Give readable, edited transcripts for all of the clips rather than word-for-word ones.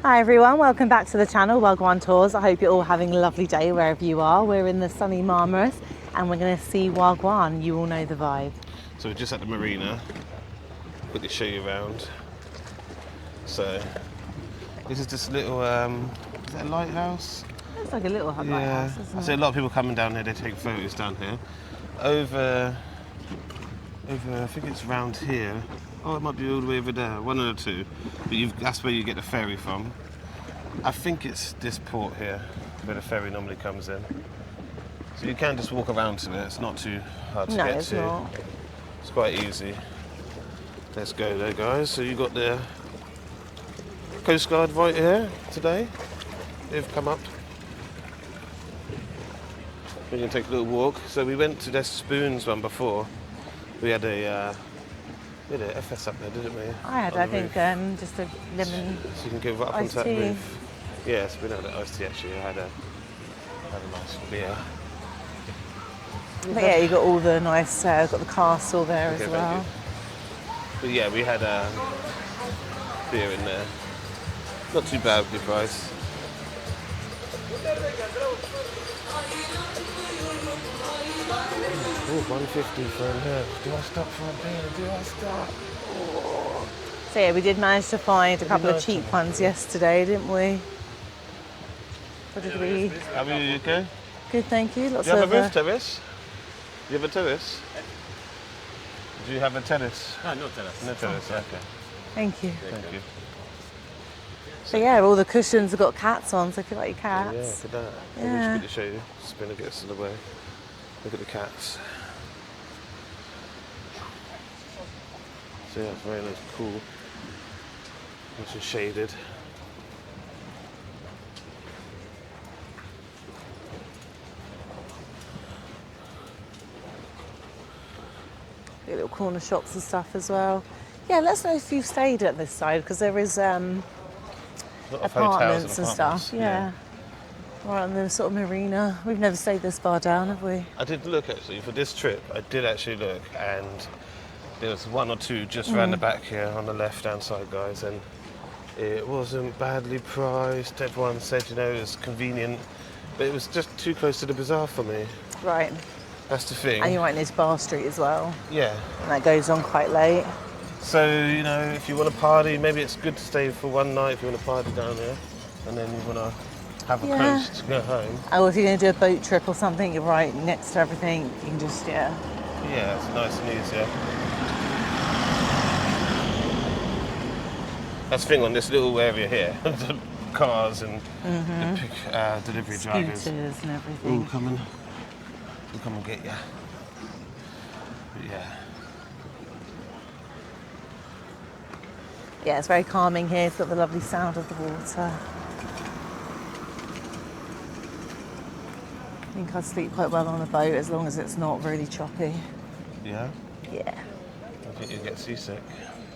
Hi everyone, welcome back to the channel, Wagwan Tours. I hope you're all having a lovely day wherever you are. We're in the sunny Marmaris and we're going to see Wagwan. You all know the vibe. So we're just at the marina. Quickly show you around. So this is this little, is that a lighthouse? It's like a little lighthouse, isn't I it? see a lot of people coming down here, they take photos down here. Over, I think it's round here. Oh, it might be all the way over there, one or two. But that's where you get the ferry from. I think it's this port here, where the ferry normally comes in. So you can just walk around to it, it's not too hard to get it's to. not. It's quite easy. Let's go there, guys. So you got the Coast Guard right here today. They've come up. We're going to take a little walk. So we went to the Spoons one before. We had a FS up there, didn't we? I had, I think, just a lemon. So you can go right up onto that roof. Yes, we had an iced tea actually. I had a nice beer. But yeah, you got all the nice, got the castle there as well. But yeah, we had a beer in there. Not too bad, good price. Oh, 150 for a lift. Do I stop for a beer? Do I stop? Oh. So yeah, we did manage to find a couple of cheap ones yesterday, didn't we? What did we? How are you, okay? Good, thank you. Lots Do you of. have a roof terrace? Do you have a terrace? Do you have a terrace? No terrace. No terrace, okay. Thank you. Thank you. So yeah, all the cushions have got cats on, so if you like your cats. Yeah, look at that. Yeah. Let me show you. Spin and get us in the way. Look at the cats. So yeah, it's very nice, cool. Nice and shaded. Little corner shops and stuff as well. Yeah, let us know if you've stayed at this side because there is apartments and stuff. Yeah. Right on the sort of marina. We've never stayed this far down, have we? I did look actually for this trip. I did actually look, and there was one or two just around the back here on the left-hand side, guys, and it wasn't badly priced. Everyone said, you know, it was convenient, but it was just too close to the bazaar for me. Right. That's the thing. And you're right near Bar Street as well. Yeah. And that goes on quite late. So, you know, if you want to party, maybe it's good to stay for one night if you want to party down here, and then you want to have a coast to go home. Oh, if you're going to do a boat trip or something, you're right next to everything. You can just, Yeah, it's nice and easy. That's the thing on this little area here. The cars and the delivery drivers. Scooters and everything. All coming. We'll come and get you. But yeah. Yeah, it's very calming here. It's got the lovely sound of the water. I think I'd sleep quite well on a boat as long as it's not really choppy. Yeah? Yeah. I think you'd get seasick.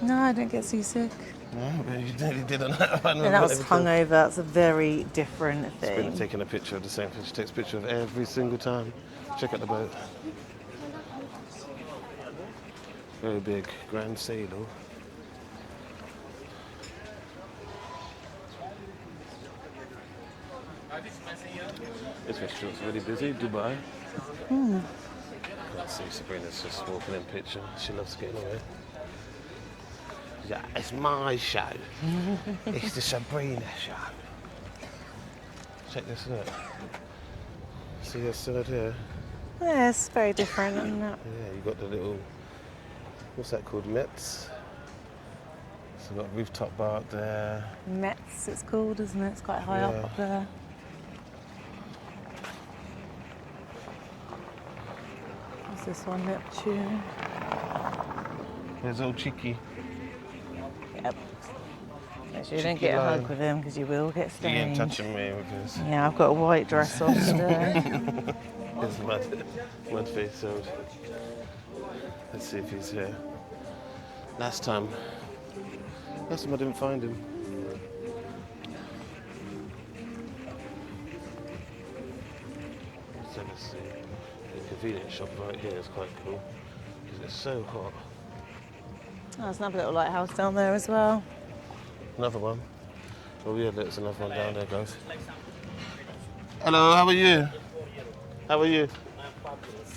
No, I don't get seasick. No, but you nearly did on that one. No, that was hungover. That's a very different thing. Been taking a picture of the same thing. She takes a picture of every single time. Check out the boat. Very big, Grand Sailor. This restaurant's really busy, Dubai. Let's see, Sabrina's just walking in picture. She loves getting away. Yeah, it's my show. It's the Sabrina show. Check this out. See this still here? Yeah, it's very different, isn't it? Yeah, you got the little, what's that called, Mets? So we've got rooftop bar up there. Mets, it's called, isn't it? It's quite high up there. What's this one, Neptune? There's old Cheeky. Yep. Make sure you don't get a hug with him because you will get He stained. ain't touching me with his. Yeah, I've got a white dress on today. His mud face out. Let's see if he's here. Last time I didn't find him. So let's see. The convenience shop right here is quite cool because it's so hot. Oh, there's another little lighthouse down there as well. Another one. Oh yeah, there's another one down there, guys. Hello, how are you? How are you?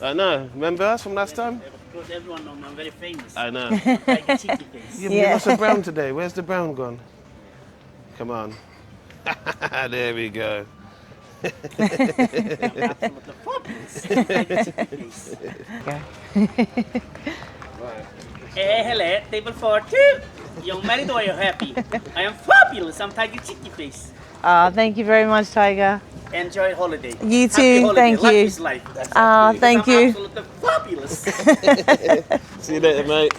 I know. Remember us from last time? Because everyone knows I'm very famous. I know. Like a cheeky face. You lost a brown today. Where's the brown gone? Come on. There we go. I'm absolutely fabulous. Like a cheeky face. Hello, table for two. You're married or you're happy? I am fabulous. I'm Tiger Cheeky Face. Thank you very much, Tiger. Enjoy holiday. You Happy too, holiday. thank Life you. is life. That's Thank I'm you. absolutely fabulous. See you later, mate.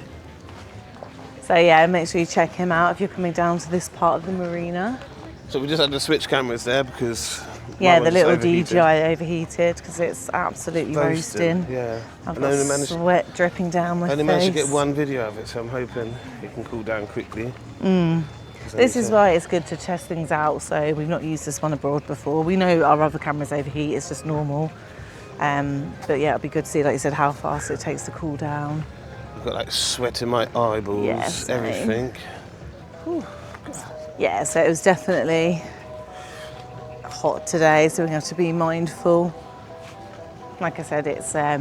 So yeah, make sure you check him out if you're coming down to this part of the marina. So we just had to switch cameras there because Yeah, mine the was little overheated. DJI overheated because it's absolutely roasting. Yeah. I've And got I only managed, sweat dripping down my I only face. managed to get one video of it, so I'm hoping it can cool down quickly. This is why it's good to test things out. So we've not used this one abroad before. We know our other cameras overheat, it's just normal. But yeah, it'll be good to see, like you said, how fast it takes to cool down. I've got like sweat in my eyeballs, Yeah, same. everything. Yeah, so it was definitely hot today, so we have to be mindful. Like I said, it's a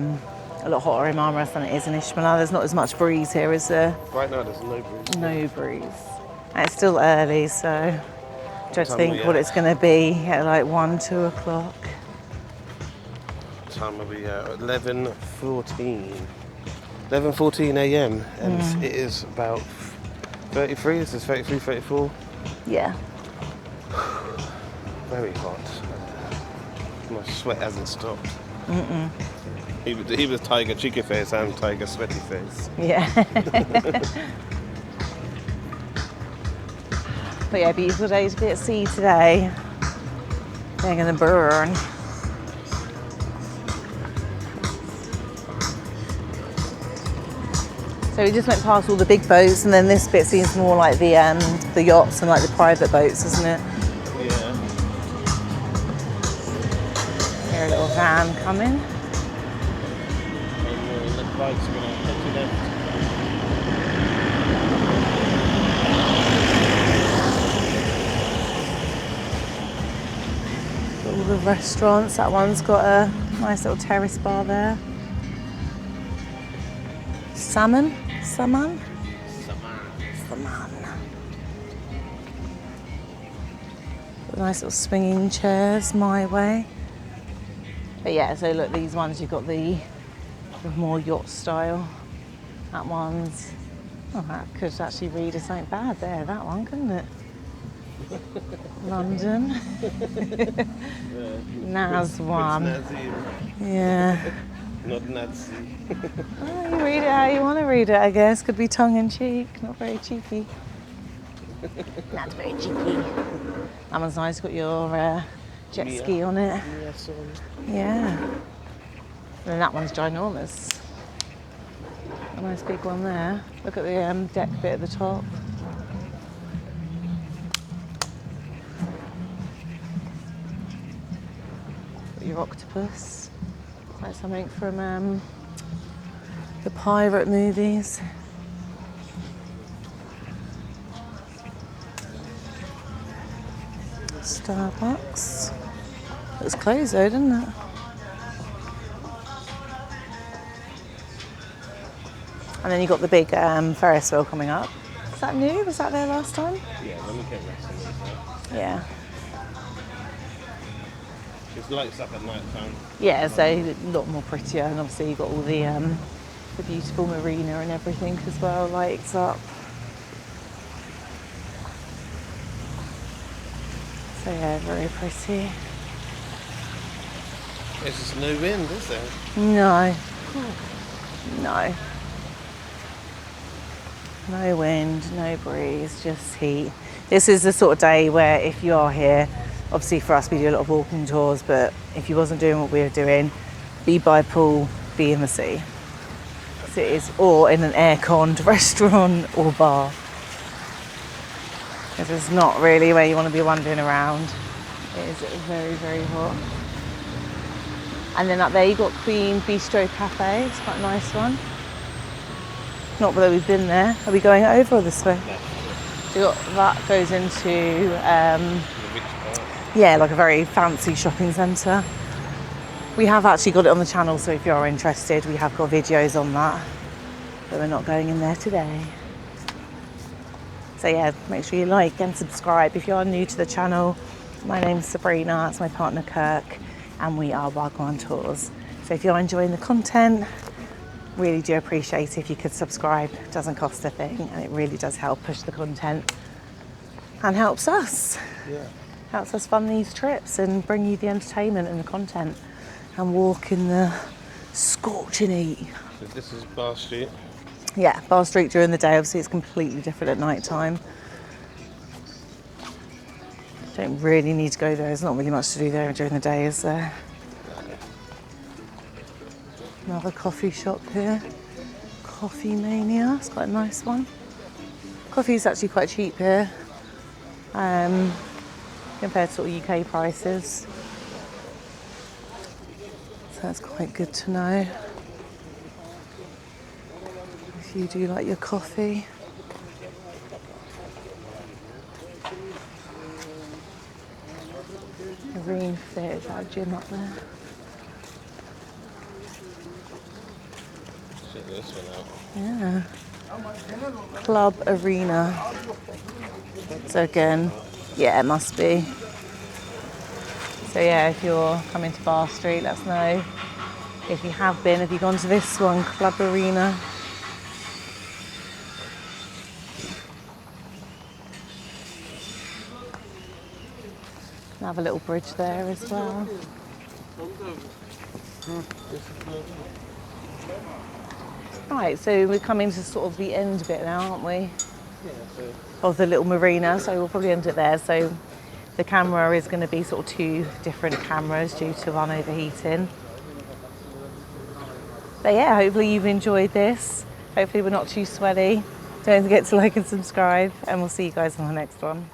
lot hotter in Marmaris than it is in Ishmael. There's not as much breeze here, is there? Right now there's no breeze. No breeze. And it's still early, so try to Time think we what at? it's going to be at like 1, 2 o'clock. Time will be 11:14. 11:14 a.m. and it is about 33. This is 33, 34. Yeah. Very hot. My sweat hasn't stopped. He was Tiger Cheeky Face, I'm Tiger Sweaty Face. Yeah. But yeah, beautiful day to be at sea today. They're going to burn. So we just went past all the big boats, and then this bit seems more like the yachts and like the private boats, isn't it? Yeah. Hear a little van coming. And the bike's gonna head to left. All the restaurants. That one's got a nice little terrace bar there. Salmon. Nice little swinging chairs my way. But yeah, so look, these ones you've got the more yacht style. That one's, oh, that could actually read as something bad there. That one, couldn't it? London. Naz one. Nazi, Yeah. not Nazi. Oh, you read it how you want to read it, I guess. Could be tongue in cheek, not very cheeky. Not very cheeky. That one's nice, got your jet ski on it. Yeah, sorry. Yeah. And then that one's ginormous. A nice big one there. Look at the deck bit at the top. Got your octopus. It's like something from the pirate movies. Starbucks. It was closed though, didn't it? And then you got the big Ferris wheel coming up. Is that new? Was that there last time? Yeah, let me get rest. Yeah. It's lights up at night time. Yeah, so a lot more prettier, and obviously you've got all the beautiful marina and everything as well, lights up. So yeah, very pretty. There's just no wind, is there? No. No. No wind, no breeze, just heat. This is the sort of day where if you are here, obviously for us we do a lot of walking tours, but if you wasn't doing what we were doing, be by a pool, be in the sea. So it is, or in an air-conned restaurant or bar. This is not really where you want to be wandering around. It is very, very hot. And then up there you've got Queen Bistro Cafe, it's quite a nice one. Not that we've been there. Are we going over or this way? So that goes into, The rich part. yeah, like a very fancy shopping centre. We have actually got it on the channel, so if you're interested, we have got videos on that. But we're not going in there today. So yeah, make sure you like and subscribe if you are new to the channel. My name's Sabrina, that's my partner Kirk, and we are Wagwan Tours. So if you're enjoying the content, really do appreciate if you could subscribe. It doesn't cost a thing, and it really does help push the content and helps us. Yeah. Helps us fund these trips and bring you the entertainment and the content and walk in the scorching heat. So this is Bar Street. Yeah, Bar Street during the day, obviously it's completely different at night time. Don't really need to go there, there's not really much to do there during the day, is there? Another coffee shop here. Coffee Mania, it's quite a nice one. Coffee is actually quite cheap here, compared to sort of UK prices. So that's quite good to know. If you do like your coffee. Marine Fit, is that a gym up there? Check this one out. Yeah. Club Arena. So again, yeah, it must be. So yeah, if you're coming to Bar Street, let us know. If you have been, have you gone to this one, Club Arena? Have a little bridge there as well. Right, so we're coming to sort of the end bit now, aren't we? Yeah, so Of the little marina, so we'll probably end it there. So the camera is going to be sort of 2 different cameras due to one overheating. But yeah, hopefully you've enjoyed this. Hopefully we're not too sweaty. Don't forget to like and subscribe, and we'll see you guys on the next one.